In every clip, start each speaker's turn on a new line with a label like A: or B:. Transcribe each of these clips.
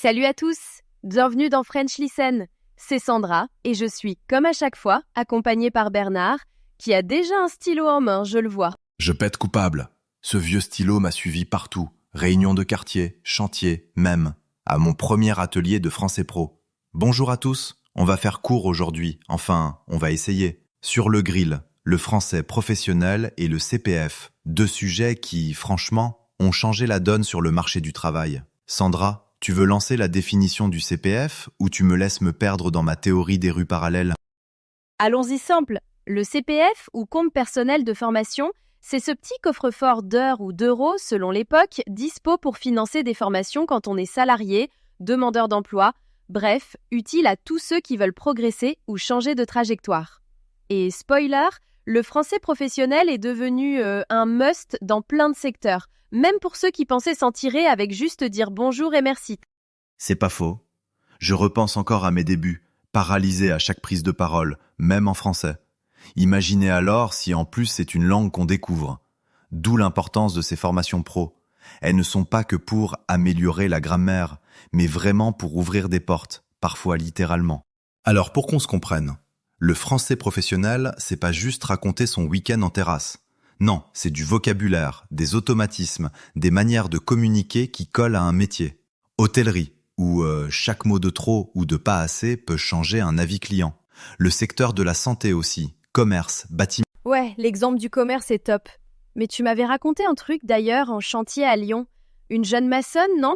A: Salut à tous, bienvenue dans French Listen. C'est Sandra et je suis, comme à chaque fois, accompagnée par Bernard, qui a déjà un stylo en main, je le vois.
B: Je pète coupable. Ce vieux stylo m'a suivi partout. Réunion de quartier, chantier, même. À mon premier atelier de français pro. Bonjour à tous. On va faire court aujourd'hui. Enfin, on va essayer. Sur le grill, le français professionnel et le CPF. Deux sujets qui, franchement, ont changé la donne sur le marché du travail. Sandra, tu veux lancer la définition du CPF ou tu me laisses me perdre dans ma théorie des rues parallèles?
A: Allons-y simple, le CPF ou compte personnel de formation, c'est ce petit coffre-fort d'heures ou d'euros, selon l'époque, dispo pour financer des formations quand on est salarié, demandeur d'emploi, bref, utile à tous ceux qui veulent progresser ou changer de trajectoire. Et spoiler, le français professionnel est devenu un must dans plein de secteurs, même pour ceux qui pensaient s'en tirer avec juste dire bonjour et merci.
B: C'est pas faux. Je repense encore à mes débuts, paralysé à chaque prise de parole, même en français. Imaginez alors si en plus c'est une langue qu'on découvre. D'où l'importance de ces formations pro. Elles ne sont pas que pour améliorer la grammaire, mais vraiment pour ouvrir des portes, parfois littéralement. Alors pour qu'on se comprenne, le français professionnel, c'est pas juste raconter son week-end en terrasse. Non, c'est du vocabulaire, des automatismes, des manières de communiquer qui collent à un métier. Hôtellerie, où chaque mot de trop ou de pas assez peut changer un avis client. Le secteur de la santé aussi, commerce, bâtiment.
A: Ouais, l'exemple du commerce est top. Mais tu m'avais raconté un truc d'ailleurs en chantier à Lyon. Une jeune maçonne, non?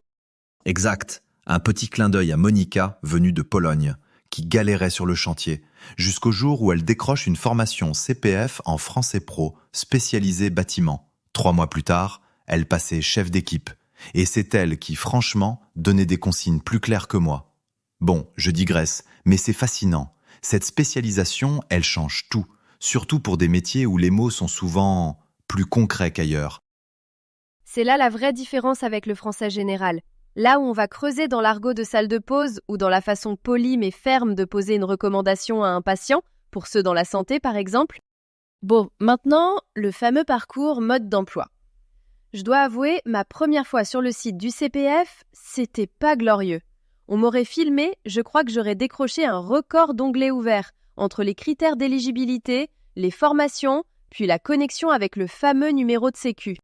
B: Exact. Un petit clin d'œil à Monica, venue de Pologne, qui galérait sur le chantier, jusqu'au jour où elle décroche une formation CPF en français pro, spécialisée bâtiment. 3 mois plus tard, elle passait chef d'équipe. Et c'est elle qui, franchement, donnait des consignes plus claires que moi. Bon, je digresse, mais c'est fascinant. Cette spécialisation, elle change tout, surtout pour des métiers où les mots sont souvent plus concrets qu'ailleurs.
A: C'est là la vraie différence avec le français général. Là où on va creuser dans l'argot de salle de pause ou dans la façon polie mais ferme de poser une recommandation à un patient, pour ceux dans la santé par exemple. Bon, maintenant, le fameux parcours mode d'emploi. Je dois avouer, ma première fois sur le site du CPF, c'était pas glorieux. On m'aurait filmé, je crois que j'aurais décroché un record d'onglets ouverts entre les critères d'éligibilité, les formations, puis la connexion avec le fameux numéro de sécu.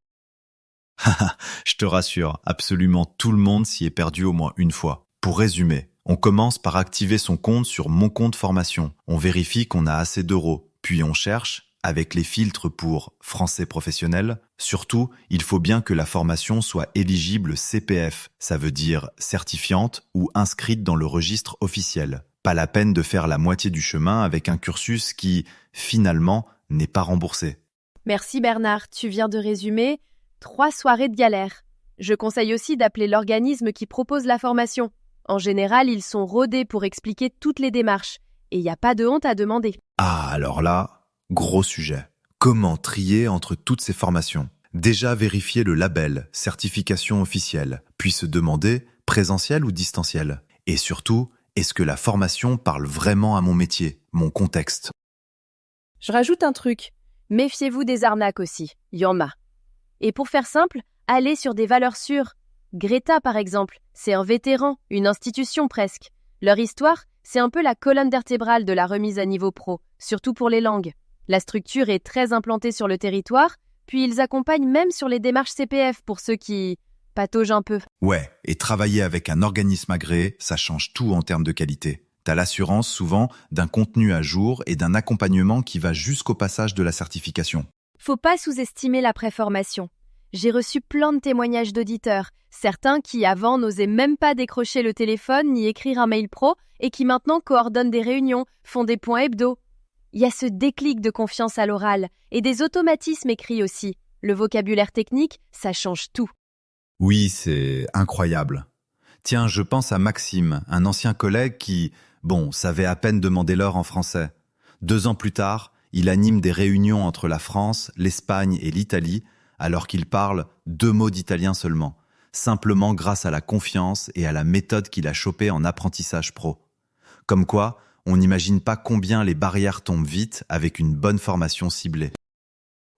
B: Je te rassure, absolument tout le monde s'y est perdu au moins une fois. Pour résumer, on commence par activer son compte sur Mon compte formation. On vérifie qu'on a assez d'euros, puis on cherche, avec les filtres pour français professionnel. Surtout, il faut bien que la formation soit éligible CPF, ça veut dire certifiante ou inscrite dans le registre officiel. Pas la peine de faire la moitié du chemin avec un cursus qui, finalement, n'est pas remboursé.
A: Merci Bernard, tu viens de résumer 3 soirées de galère. Je conseille aussi d'appeler l'organisme qui propose la formation. En général, ils sont rodés pour expliquer toutes les démarches. Et il n'y a pas de honte à demander.
B: Ah, alors là, gros sujet. Comment trier entre toutes ces formations? Déjà vérifier le label, certification officielle, puis se demander présentiel ou distanciel. Et surtout, est-ce que la formation parle vraiment à mon métier, mon contexte?
A: Je rajoute un truc. Méfiez-vous des arnaques aussi. Il y en a. Et pour faire simple, allez sur des valeurs sûres. Greta, par exemple, c'est un vétéran, une institution presque. Leur histoire, c'est un peu la colonne vertébrale de la remise à niveau pro, surtout pour les langues. La structure est très implantée sur le territoire, puis ils accompagnent même sur les démarches CPF pour ceux qui pataugent un peu.
B: Ouais, et travailler avec un organisme agréé, ça change tout en termes de qualité. T'as l'assurance souvent d'un contenu à jour et d'un accompagnement qui va jusqu'au passage de la certification.
A: Faut pas sous-estimer la préformation. J'ai reçu plein de témoignages d'auditeurs, certains qui avant n'osaient même pas décrocher le téléphone ni écrire un mail pro et qui maintenant coordonnent des réunions, font des points hebdo. Il y a ce déclic de confiance à l'oral et des automatismes écrits aussi. Le vocabulaire technique, ça change tout.
B: Oui, c'est incroyable. Tiens, je pense à Maxime, un ancien collègue qui, savait à peine demander l'heure en français. 2 ans plus tard, il anime des réunions entre la France, l'Espagne et l'Italie, alors qu'il parle 2 mots d'italien seulement, simplement grâce à la confiance et à la méthode qu'il a chopée en apprentissage pro. Comme quoi, on n'imagine pas combien les barrières tombent vite avec une bonne formation ciblée.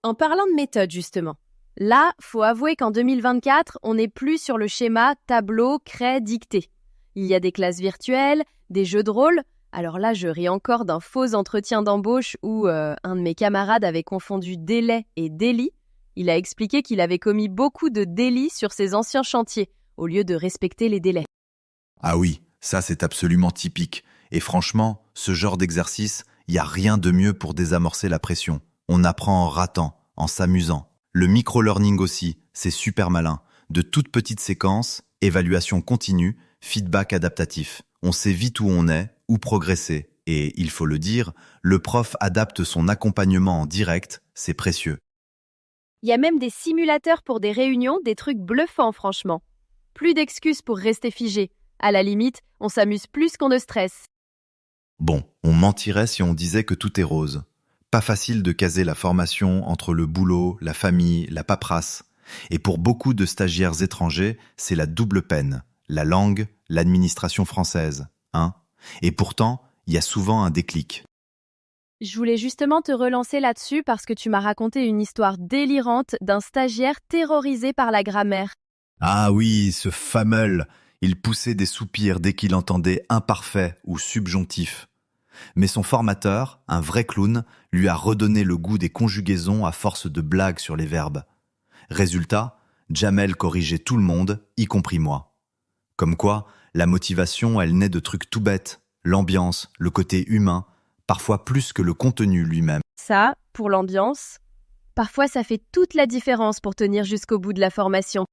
A: En parlant de méthode justement, là, faut avouer qu'en 2024, on n'est plus sur le schéma tableau, craie, dictée. Il y a des classes virtuelles, des jeux de rôle. Alors là, je ris encore d'un faux entretien d'embauche où un de mes camarades avait confondu délai et délit. Il a expliqué qu'il avait commis beaucoup de délits sur ses anciens chantiers, au lieu de respecter les délais.
B: Ah oui, ça c'est absolument typique. Et franchement, ce genre d'exercice, il n'y a rien de mieux pour désamorcer la pression. On apprend en ratant, en s'amusant. Le micro-learning aussi, c'est super malin. De toutes petites séquences, évaluation continue, feedback adaptatif. On sait vite où on est, où progresser. Et, il faut le dire, le prof adapte son accompagnement en direct, c'est précieux.
A: Il y a même des simulateurs pour des réunions, des trucs bluffants franchement. Plus d'excuses pour rester figé. À la limite, on s'amuse plus qu'on ne stresse.
B: Bon, on mentirait si on disait que tout est rose. Pas facile de caser la formation entre le boulot, la famille, la paperasse. Et pour beaucoup de stagiaires étrangers, c'est la double peine. La langue, l'administration française. Hein ? Et pourtant, il y a souvent un déclic.
A: Je voulais justement te relancer là-dessus parce que tu m'as raconté une histoire délirante d'un stagiaire terrorisé par la grammaire.
B: Ah oui, ce fameux. Il poussait des soupirs dès qu'il entendait imparfait ou subjonctif. Mais son formateur, un vrai clown, lui a redonné le goût des conjugaisons à force de blagues sur les verbes. Résultat, Jamel corrigeait tout le monde, y compris moi. Comme quoi, la motivation, elle naît de trucs tout bêtes, l'ambiance, le côté humain, parfois plus que le contenu lui-même.
A: Ça, pour l'ambiance, parfois ça fait toute la différence pour tenir jusqu'au bout de la formation.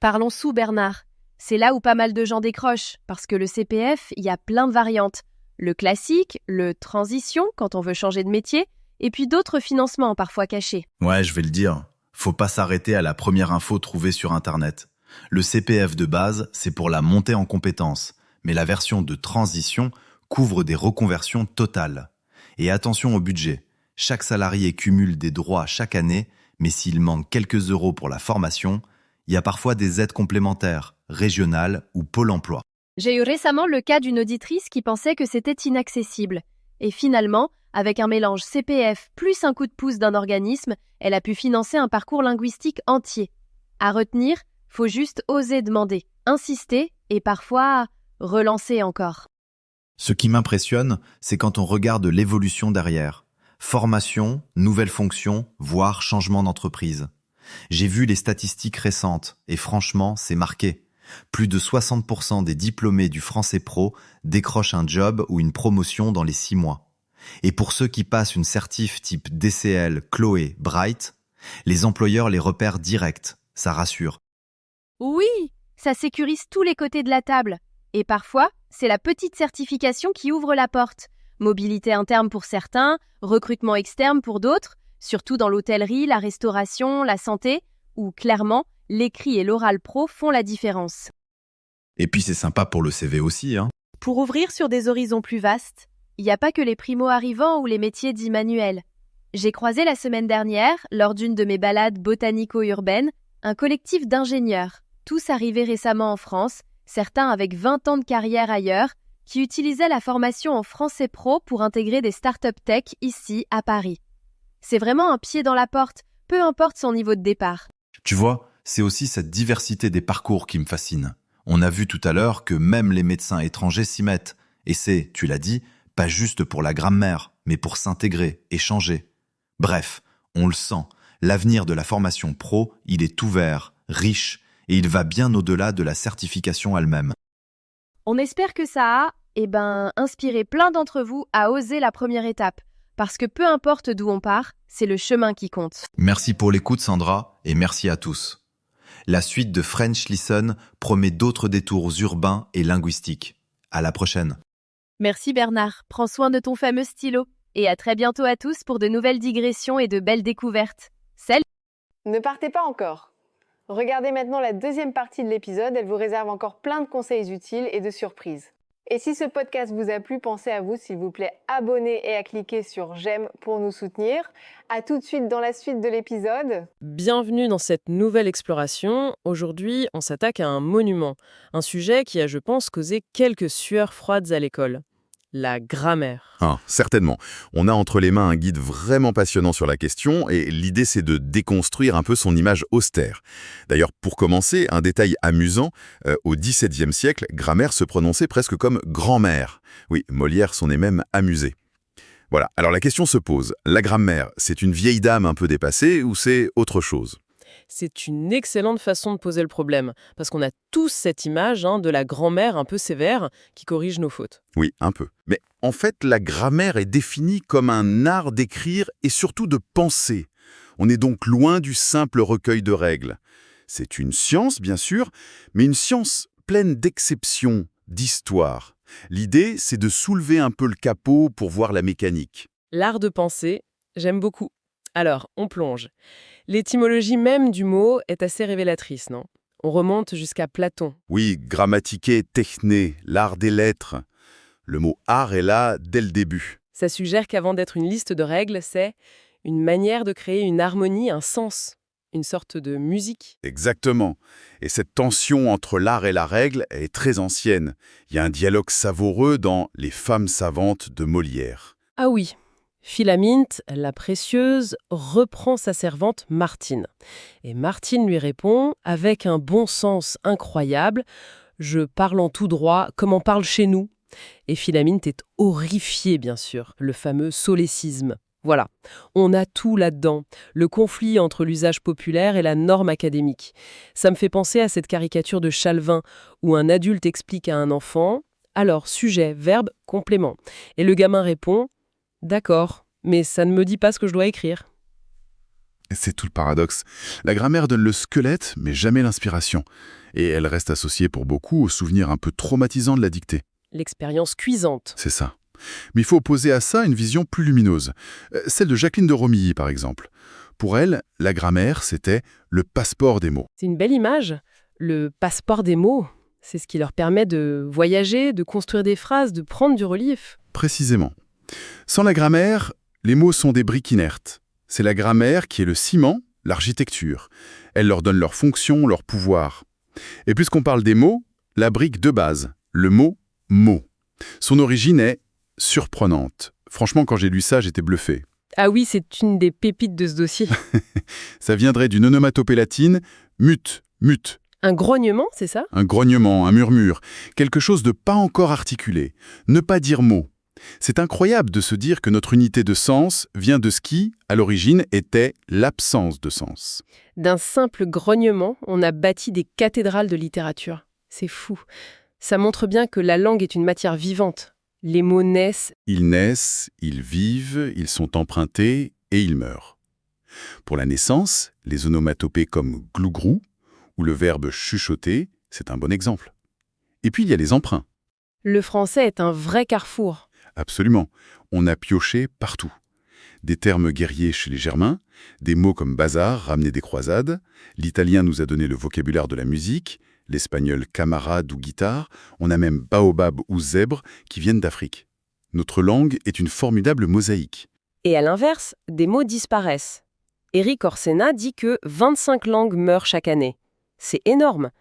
A: Parlons sous Bernard. C'est là où pas mal de gens décrochent, parce que le CPF, il y a plein de variantes. Le classique, le transition, quand on veut changer de métier, et puis d'autres financements parfois cachés.
B: Ouais, je vais le dire. Faut pas s'arrêter à la première info trouvée sur Internet. Le CPF de base, c'est pour la montée en compétences, mais la version de transition couvre des reconversions totales. Et attention au budget. Chaque salarié cumule des droits chaque année, mais s'il manque quelques euros pour la formation, il y a parfois des aides complémentaires, régionales ou Pôle emploi.
A: J'ai eu récemment le cas d'une auditrice qui pensait que c'était inaccessible. Et finalement, avec un mélange CPF plus un coup de pouce d'un organisme, elle a pu financer un parcours linguistique entier. À retenir, faut juste oser demander, insister et parfois relancer encore.
B: Ce qui m'impressionne, c'est quand on regarde l'évolution derrière. Formation, nouvelles fonctions, voire changement d'entreprise. J'ai vu les statistiques récentes et franchement, c'est marqué. Plus de 60% des diplômés du Français Pro décrochent un job ou une promotion dans les 6 mois. Et pour ceux qui passent une certif type DCL, Chloé, Bright, les employeurs les repèrent direct, ça rassure.
A: Oui, ça sécurise tous les côtés de la table. Et parfois, c'est la petite certification qui ouvre la porte. Mobilité interne pour certains, recrutement externe pour d'autres, surtout dans l'hôtellerie, la restauration, la santé, où clairement, l'écrit et l'oral pro font la différence.
B: Et puis c'est sympa pour le CV aussi, hein.
A: Pour ouvrir sur des horizons plus vastes, il n'y a pas que les primo-arrivants ou les métiers dits manuels. J'ai croisé la semaine dernière, lors d'une de mes balades botanico-urbaines, un collectif d'ingénieurs, tous arrivés récemment en France, certains avec 20 ans de carrière ailleurs, qui utilisaient la formation en français pro pour intégrer des startups tech ici, à Paris. C'est vraiment un pied dans la porte, peu importe son niveau de départ.
B: Tu vois, c'est aussi cette diversité des parcours qui me fascine. On a vu tout à l'heure que même les médecins étrangers s'y mettent. Et c'est, tu l'as dit, pas juste pour la grammaire, mais pour s'intégrer, échanger. Bref, on le sent, l'avenir de la formation pro, il est ouvert, riche, et il va bien au-delà de la certification elle-même.
A: On espère que ça a, inspiré plein d'entre vous à oser la première étape. Parce que peu importe d'où on part, c'est le chemin qui compte.
B: Merci pour l'écoute Sandra, et merci à tous. La suite de French Listen promet d'autres détours urbains et linguistiques. À la prochaine.
A: Merci Bernard, prends soin de ton fameux stylo. Et à très bientôt à tous pour de nouvelles digressions et de belles découvertes. Salut!
C: Ne partez pas encore. Regardez maintenant la deuxième partie de l'épisode, elle vous réserve encore plein de conseils utiles et de surprises. Et si ce podcast vous a plu, pensez à vous, s'il vous plaît, abonner et à cliquer sur j'aime pour nous soutenir. À tout de suite dans la suite de l'épisode.
D: Bienvenue dans cette nouvelle exploration. Aujourd'hui, on s'attaque à un monument, un sujet qui a, je pense, causé quelques sueurs froides à l'école. La grammaire.
E: Ah, certainement. On a entre les mains un guide vraiment passionnant sur la question et l'idée c'est de déconstruire un peu son image austère. D'ailleurs, pour commencer, un détail amusant, au XVIIe siècle, grammaire se prononçait presque comme grand-mère. Oui, Molière s'en est même amusé. Voilà, alors la question se pose, la grammaire, c'est une vieille dame un peu dépassée ou c'est autre chose?
D: C'est une excellente façon de poser le problème, parce qu'on a tous cette image de la grand-mère un peu sévère qui corrige nos fautes.
E: Oui, un peu. Mais en fait, la grammaire est définie comme un art d'écrire et surtout de penser. On est donc loin du simple recueil de règles. C'est une science, bien sûr, mais une science pleine d'exceptions, d'histoires. L'idée, c'est de soulever un peu le capot pour voir la mécanique.
D: L'art de penser, j'aime beaucoup. Alors, on plonge. L'étymologie même du mot est assez révélatrice, non? On remonte jusqu'à Platon.
E: Oui, grammatiquer, techné, l'art des lettres. Le mot art est là dès le début.
D: Ça suggère qu'avant d'être une liste de règles, c'est une manière de créer une harmonie, un sens, une sorte de musique.
E: Exactement. Et cette tension entre l'art et la règle est très ancienne. Il y a un dialogue savoureux dans Les femmes savantes de Molière.
D: Ah oui, Philaminte, la précieuse, reprend sa servante Martine. Et Martine lui répond, avec un bon sens incroyable, « Je parle en tout droit, comme on parle chez nous ». Et Philaminte est horrifiée, bien sûr, le fameux solécisme. Voilà, on a tout là-dedans, le conflit entre l'usage populaire et la norme académique. Ça me fait penser à cette caricature de Chalvin, où un adulte explique à un enfant « Alors, sujet, verbe, complément ». Et le gamin répond « D'accord, mais ça ne me dit pas ce que je dois écrire ».
F: C'est tout le paradoxe. La grammaire donne le squelette, mais jamais l'inspiration. Et elle reste associée pour beaucoup au souvenir un peu traumatisant de la dictée.
D: L'expérience cuisante.
F: C'est ça. Mais il faut opposer à ça une vision plus lumineuse. Celle de Jacqueline de Romilly, par exemple. Pour elle, la grammaire, c'était le passeport des mots.
D: C'est une belle image. Le passeport des mots, c'est ce qui leur permet de voyager, de construire des phrases, de prendre du relief.
F: Précisément. Sans la grammaire, les mots sont des briques inertes. C'est la grammaire qui est le ciment, l'architecture. Elle leur donne leur fonction, leur pouvoir. Et puisqu'on parle des mots, la brique de base, le mot « mot ». Son origine est surprenante. Franchement, quand j'ai lu ça, j'étais bluffé.
D: Ah oui, c'est une des pépites de ce dossier.
F: Ça viendrait d'une onomatopée latine « mute », « mute ».
D: Un grognement, c'est ça?
F: Un grognement, un murmure, quelque chose de pas encore articulé. Ne pas dire mot. C'est incroyable de se dire que notre unité de sens vient de ce qui, à l'origine, était l'absence de sens.
D: D'un simple grognement, on a bâti des cathédrales de littérature. C'est fou. Ça montre bien que la langue est une matière vivante. Les mots naissent.
F: Ils naissent, ils vivent, ils sont empruntés et ils meurent. Pour la naissance, les onomatopées comme glougrou ou le verbe chuchoter, c'est un bon exemple. Et puis il y a les emprunts.
D: Le français est un vrai carrefour.
F: Absolument. On a pioché partout. Des termes guerriers chez les Germains, des mots comme bazar ramenés des croisades, l'italien nous a donné le vocabulaire de la musique, l'espagnol camarade ou guitare, on a même baobab ou zèbre qui viennent d'Afrique. Notre langue est une formidable mosaïque.
D: Et à l'inverse, des mots disparaissent. Éric Orsena dit que 25 langues meurent chaque année. C'est énorme.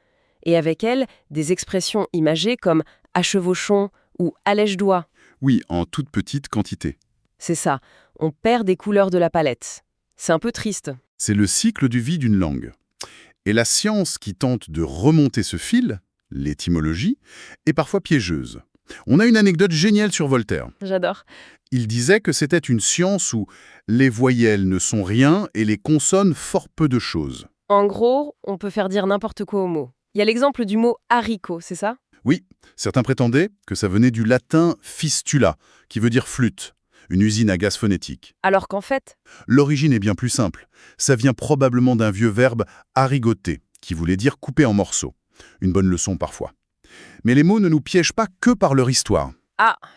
D: Et avec elles, des expressions imagées comme « à chevauchon » ou « allège-doigt ».
F: Oui, en toute petite quantité.
D: C'est ça, on perd des couleurs de la palette. C'est un peu triste.
F: C'est le cycle du vie d'une langue. Et la science qui tente de remonter ce fil, l'étymologie, est parfois piégeuse. On a une anecdote géniale sur Voltaire.
D: J'adore.
F: Il disait que c'était une science où les voyelles ne sont rien et les consonnes fort peu de choses.
D: En gros, on peut faire dire n'importe quoi au mot. Il y a l'exemple du mot haricot, c'est ça?
F: Oui, certains prétendaient que ça venait du latin fistula, qui veut dire flûte, une usine à gaz phonétique.
D: Alors qu'en fait,
F: L'origine est bien plus simple. Ça vient probablement d'un vieux verbe harigoter, qui voulait dire couper en morceaux. Une bonne leçon parfois. Mais les mots ne nous piègent pas que par leur histoire.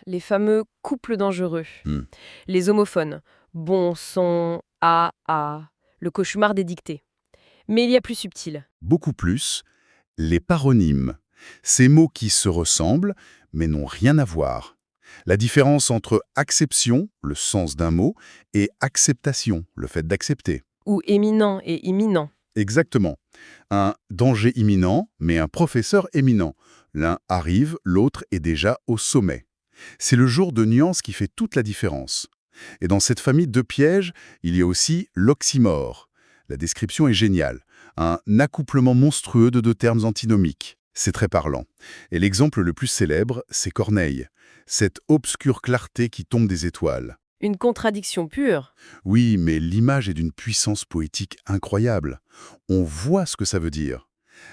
D: les fameux couples dangereux.
F: Hmm.
D: Les homophones. Bon, son, a, le cauchemar des dictées. Mais il y a plus subtil.
F: Beaucoup plus, les paronymes. Ces mots qui se ressemblent, mais n'ont rien à voir. La différence entre acception, le sens d'un mot, et acceptation, le fait d'accepter.
D: Ou éminent et imminent.
F: Exactement. Un danger imminent, mais un professeur éminent. L'un arrive, l'autre est déjà au sommet. C'est le jour de nuance qui fait toute la différence. Et dans cette famille de pièges, il y a aussi l'oxymore. La description est géniale. Un accouplement monstrueux de deux termes antinomiques. C'est très parlant. Et l'exemple le plus célèbre, c'est Corneille. Cette obscure clarté qui tombe des étoiles.
D: Une contradiction pure.
F: Oui, mais l'image est d'une puissance poétique incroyable. On voit ce que ça veut dire.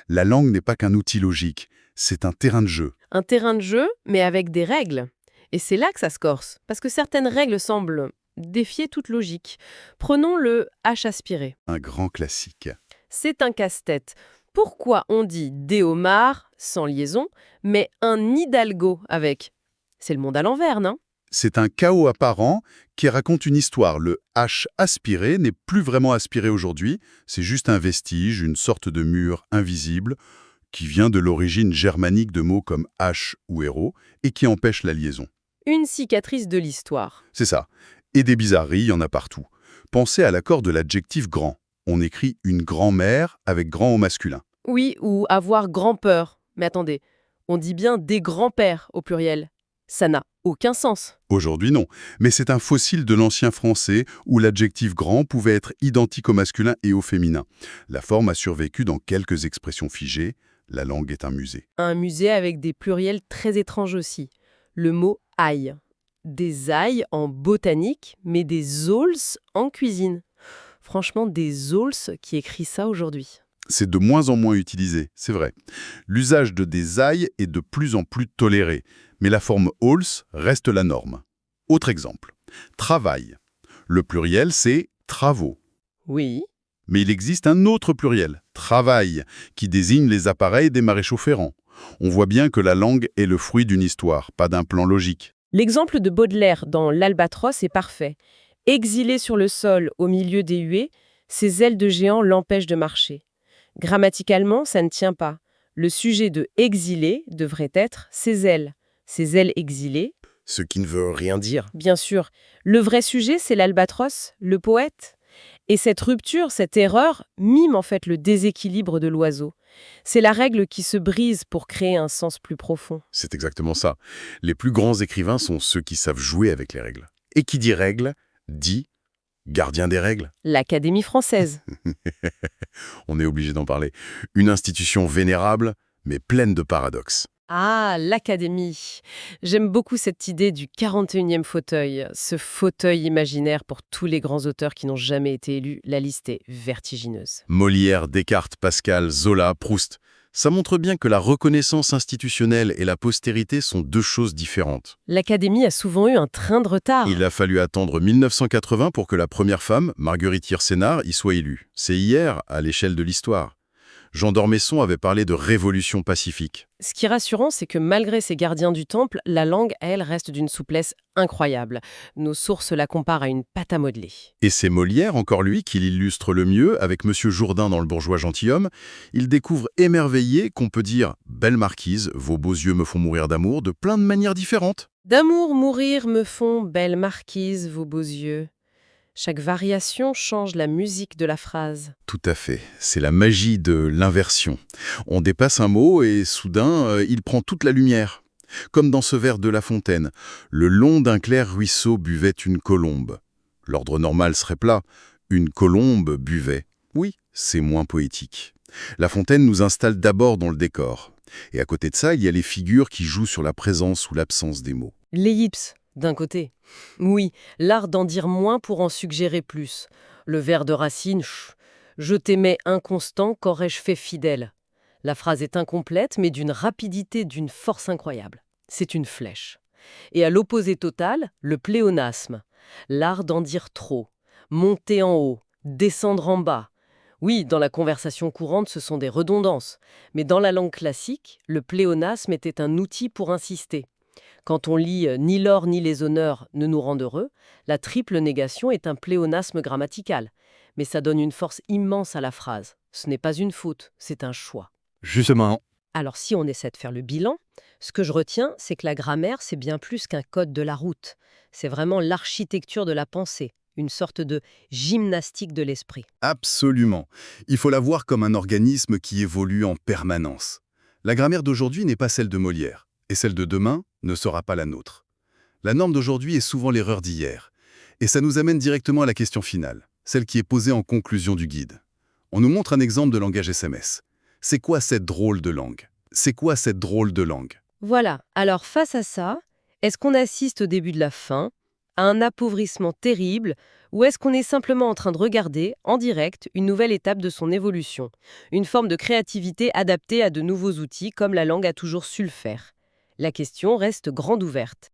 F: La langue n'est pas qu'un outil logique, c'est un terrain de jeu.
D: Un terrain de jeu, mais avec des règles. Et c'est là que ça se corse, parce que certaines règles semblent défier toute logique. Prenons le H aspiré.
F: Un grand classique.
D: C'est un casse-tête. Pourquoi on dit des homards sans liaison, mais un hidalgo avec? C'est le monde à l'envers, non?
F: C'est un chaos apparent qui raconte une histoire. Le H aspiré n'est plus vraiment aspiré aujourd'hui, c'est juste un vestige, une sorte de mur invisible qui vient de l'origine germanique de mots comme H ou héros et qui empêche la liaison.
D: Une cicatrice de l'histoire.
F: C'est ça. Et des bizarreries, il y en a partout. Pensez à l'accord de l'adjectif grand. On écrit une grand-mère avec grand au masculin.
D: Oui, ou avoir grand-peur. Mais attendez, on dit bien des grands-pères au pluriel. Ça n'a aucun sens.
F: Aujourd'hui, non. Mais c'est un fossile de l'ancien français où l'adjectif grand pouvait être identique au masculin et au féminin. La forme a survécu dans quelques expressions figées. La langue est un musée.
D: Un musée avec des pluriels très étranges aussi. Le mot ail. Des ailles en botanique, mais des auls en cuisine. Franchement, des auls qui écrit ça aujourd'hui.
F: C'est de moins en moins utilisé, c'est vrai. L'usage de des ailles est de plus en plus toléré, mais la forme ALS reste la norme. Autre exemple, travail. Le pluriel, c'est travaux.
D: Oui.
F: Mais il existe un autre pluriel, travail, qui désigne les appareils des maréchaux ferrants. On voit bien que la langue est le fruit d'une histoire, pas d'un plan logique.
D: L'exemple de Baudelaire dans l'Albatros est parfait. Exilé sur le sol au milieu des huées, ses ailes de géant l'empêchent de marcher. Grammaticalement, ça ne tient pas. Le sujet de exilé devrait être ses ailes exilées.
G: Ce qui ne veut rien dire.
D: Bien sûr, le vrai sujet, c'est l'albatros, le poète. Et cette rupture, cette erreur, mime en fait le déséquilibre de l'oiseau. C'est la règle qui se brise pour créer un sens plus profond.
F: C'est exactement ça. Les plus grands écrivains sont ceux qui savent jouer avec les règles. Et qui dit règle, dit gardien des règles.
D: L'Académie française.
F: On est obligé d'en parler. Une institution vénérable, mais pleine de paradoxes.
D: Ah, l'Académie. J'aime beaucoup cette idée du 41e fauteuil, ce fauteuil imaginaire pour tous les grands auteurs qui n'ont jamais été élus. La liste est vertigineuse.
F: Molière, Descartes, Pascal, Zola, Proust. Ça montre bien que la reconnaissance institutionnelle et la postérité sont deux choses différentes.
D: L'Académie a souvent eu un train de retard.
F: Il a fallu attendre 1980 pour que la première femme, Marguerite Yourcenar, y soit élue. C'est hier, à l'échelle de l'histoire. Jean d'Ormesson avait parlé de révolution pacifique.
D: Ce qui est rassurant, c'est que malgré ces gardiens du temple, la langue, elle, reste d'une souplesse incroyable. Nos sources la comparent à une pâte à modeler.
F: Et c'est Molière, encore lui, qui l'illustre le mieux, avec Monsieur Jourdain dans Le bourgeois gentilhomme. Il découvre émerveillé qu'on peut dire « Belle marquise, vos beaux yeux me font mourir d'amour » de plein de manières différentes.
D: D'amour mourir me font, belle marquise, vos beaux yeux. Chaque variation change la musique de la phrase.
F: Tout à fait. C'est la magie de l'inversion. On dépasse un mot et soudain, il prend toute la lumière. Comme dans ce vers de La Fontaine. Le long d'un clair ruisseau buvait une colombe. L'ordre normal serait plat. Une colombe buvait. Oui, c'est moins poétique. La Fontaine nous installe d'abord dans le décor. Et à côté de ça, il y a les figures qui jouent sur la présence ou l'absence des mots.
D: L'ellipse, d'un côté. Oui, l'art d'en dire moins pour en suggérer plus. Le vers de Racine, je t'aimais inconstant, qu'aurais-je fait fidèle. La phrase est incomplète, mais d'une rapidité, d'une force incroyable. C'est une flèche. Et à l'opposé total, le pléonasme. L'art d'en dire trop. Monter en haut, descendre en bas. Oui, dans la conversation courante, ce sont des redondances. Mais dans la langue classique, le pléonasme était un outil pour insister. Quand on lit « ni l'or ni les honneurs ne nous rendent heureux », la triple négation est un pléonasme grammatical. Mais ça donne une force immense à la phrase. Ce n'est pas une faute, c'est un choix.
G: Justement.
D: Alors si on essaie de faire le bilan, ce que je retiens, c'est que la grammaire, c'est bien plus qu'un code de la route. C'est vraiment l'architecture de la pensée, une sorte de gymnastique de l'esprit.
F: Absolument. Il faut la voir comme un organisme qui évolue en permanence. La grammaire d'aujourd'hui n'est pas celle de Molière, et celle de demain ne sera pas la nôtre. La norme d'aujourd'hui est souvent l'erreur d'hier. Et ça nous amène directement à la question finale, celle qui est posée en conclusion du guide. On nous montre un exemple de langage SMS. C'est quoi cette drôle de langue? C'est quoi cette drôle de langue?
D: Voilà, alors face à ça, est-ce qu'on assiste au début de la fin, à un appauvrissement terrible, ou est-ce qu'on est simplement en train de regarder, en direct, une nouvelle étape de son évolution, une forme de créativité adaptée à de nouveaux outils comme la langue a toujours su le faire? La question reste grande ouverte.